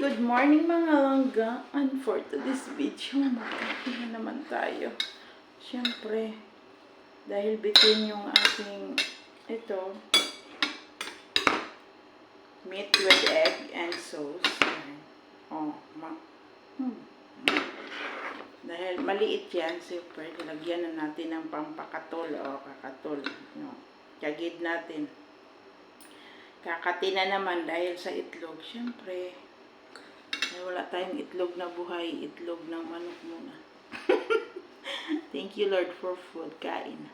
Good morning mga langga, and for today's video, magkape na naman tayo. Siyempre, dahil bitin yung ating ito, meat with egg and sauce. Oh, dahil maliit yan, super, lagyan na natin ng pampakatol o kakatol. No, kagid natin. Kakati na naman dahil sa itlog, siyempre. Wala tayong itlog na buhay, itlog ng manok muna. Thank you Lord for food, kain.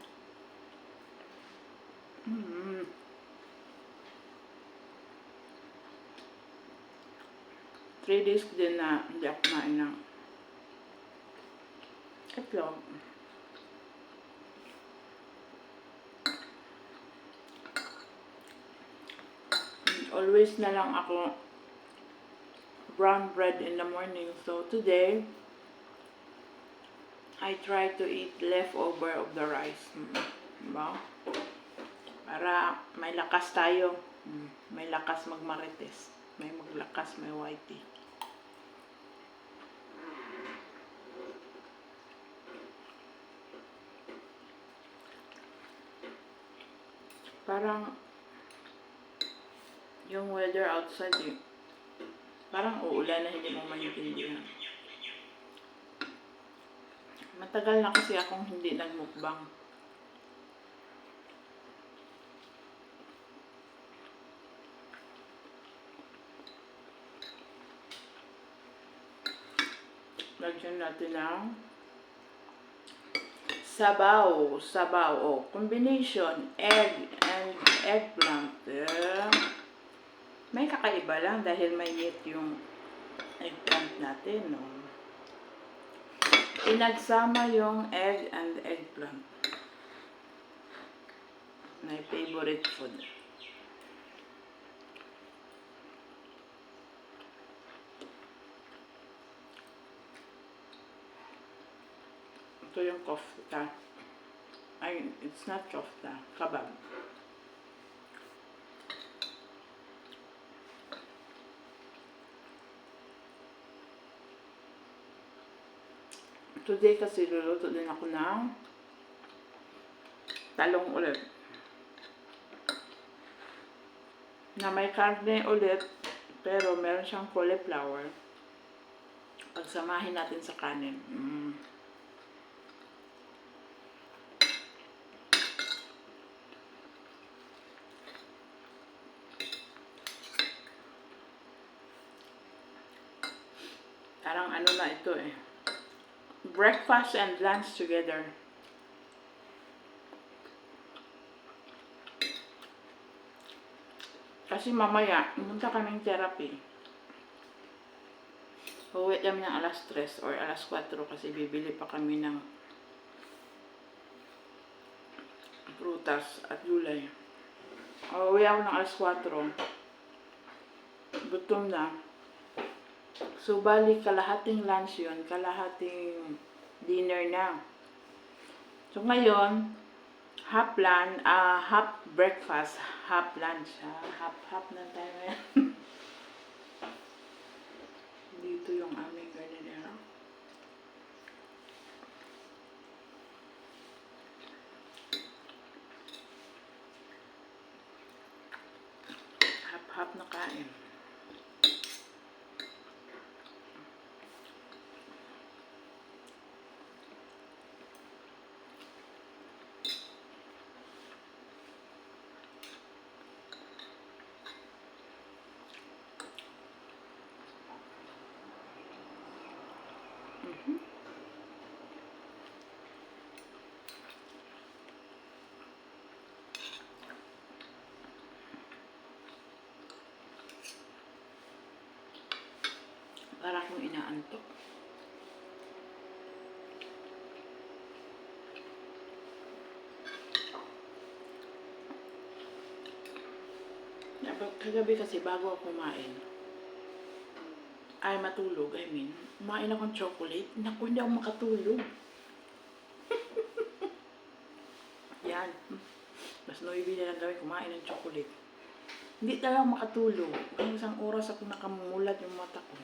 3 days din na hindi ako kumain ng itlog. Always na lang ako brown bread in the morning. So today, I try to eat leftover of the rice. Diba? Para may lakas tayo. May lakas magmarites. May maglakas, may whitey. Parang yung weather outside parang uulan na hindi mo maintindihan. Matagal na kasi akong hindi nagmukbang. Lagyan natin ng sabaw. O combination, egg and eggplant. May kakaiba lang dahil may meat yung eggplant natin, no? Pinagsama yung egg and eggplant. My favorite food. Ito yung kofta. Ay, it's not kofta, kabab. Today kasi luluto din ako ng talong ulit. Na may karne ulit, pero meron siyang cauliflower. Pagsamahin natin sa kanin. Parang ano na ito breakfast and lunch together. Kasi mamaya, pumunta kaming therapy. Uwi kami ng alas 3 or alas 4 kasi bibili pa kami ng prutas at gulay. Uwi ako ng alas 4. Gutom na. So, bali, kalahating lunch yun, kalahating dinner na. So, ngayon, half breakfast, half lunch. Half na tayo ngayon. Dito yung aming gardenero. Half na kain. Para akong inaantok. Kagabi kasi bago ako kumain, ay matulog, kumain akong chocolate. Naku, hindi ako makatulog. Yan. Mas 9 na lang gawin kumain ng chocolate. Hindi talaga makatulog. Kaya isang oras ako nakamumulat yung mata ko.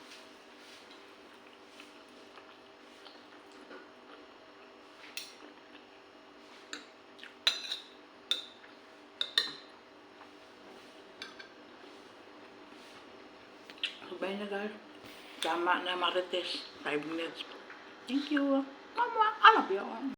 Ayun na guys. Tama na Marites. 5 minutes. Thank you. Mama, I love you.